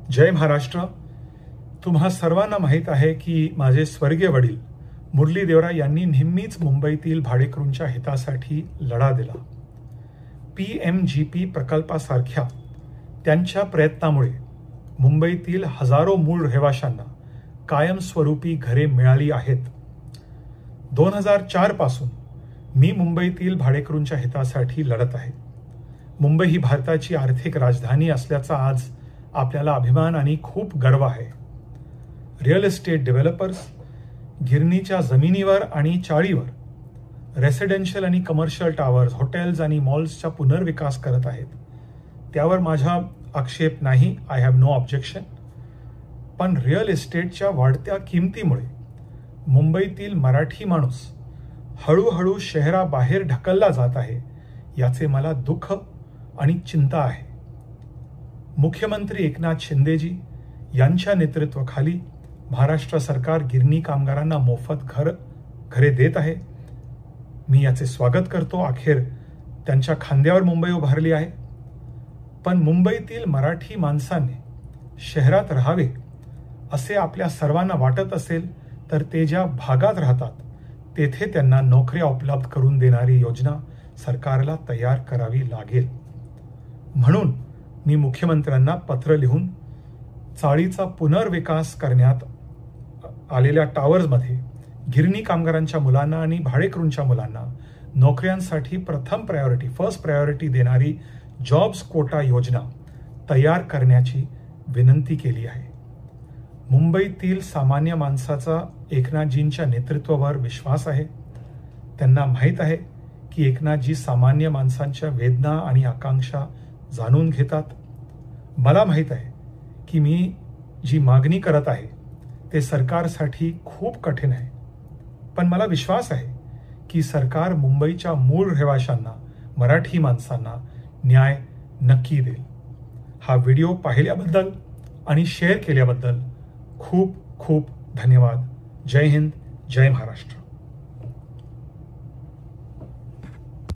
जय महाराष्ट्र। तुम्हा सर्वांना माहीत आहे की माझे स्वर्गीय वडील मुरली देवरा यांनी नेहमीच मुंबईतील भाडेकरूंच्या हितासाठी लढा दिला। PMGP प्रकल्पासारख्या त्यांच्या प्रयत्नामुळे मुंबईतील हजारो मूळ रहिवाशांना कायमस्वरूपी घरे मिळाली आहेत। 2004 पासून मी मुंबईतील भाडेकरूंच्या हितासाठी लढत आहे। मुंबई ही भारताची आर्थिक राजधानी असल्याचा आज आपल्याला अभिमान आणि खूप गर्व आहे। रिअल एस्टेट डेव्हलपर्स गिरणीच्या जमिनीवर आणि चाळीवर रेसिडेन्शियल आणि कमर्शियल टावर्स, हॉटेल्स आणि मॉल्सचा पुनर्विकास करत आहेत। त्यावर माझा आक्षेप नाही, आय हॅव नो ऑब्जेक्शन। पण रिअल एस्टेटच्या वाढत्या किमतीमुळे मुंबईतील मराठी माणूस हळूहळू शहराबाहेर ढकलला जात आहे, याचे मला दुःख आणि चिंता आहे। मुख्यमंत्री एकनाथ शिंदेजी यांच्या नेतृत्वाखाली महाराष्ट्र सरकार गिरणी कामगारांना मोफत घरे देत आहे। मी याचे स्वागत करतो। अखेर त्यांच्या खांद्यावर मुंबई उभारली आहे। पण मुंबईतील मराठी माणसाने शहरात राहावे असे आपल्या सर्वांना वाटत असेल तर ते ज्या भागात राहतात तेथे त्यांना नोकऱ्या उपलब्ध करून देणारी योजना सरकारला तयार करावी लागेल। म्हणून मी मुख्यमंत्र्यांना पत्र लिहून चाळीचा पुनर्विकास करण्यात आलेल्या टावर्समध्ये गिरणी कामगारांच्या मुलांना आणि भाडेकरूंच्या मुलांना नोकऱ्यांसाठी फर्स्ट प्रायोरिटी देणारी जॉब्स कोटा योजना तयार करण्याची विनंती केली आहे। मुंबईतील सामान्य माणसाचा एकनाथजींच्या नेतृत्वावर विश्वास आहे। त्यांना माहीत आहे की एकनाथजी सामान्य माणसांच्या वेदना आणि आकांक्षा जाणून घेतात। मला माहीत आहे की मी जी मागणी करत आहे ते सरकारसाठी खूप कठीण आहे, पण मला विश्वास आहे की सरकार मुंबईच्या मूळ रहिवाशांना, मराठी माणसांना न्याय नक्की देईल। हा व्हिडिओ पाहिल्याबद्दल आणि शेअर केल्याबद्दल खूप खूप धन्यवाद। जय हिंद, जय महाराष्ट्र।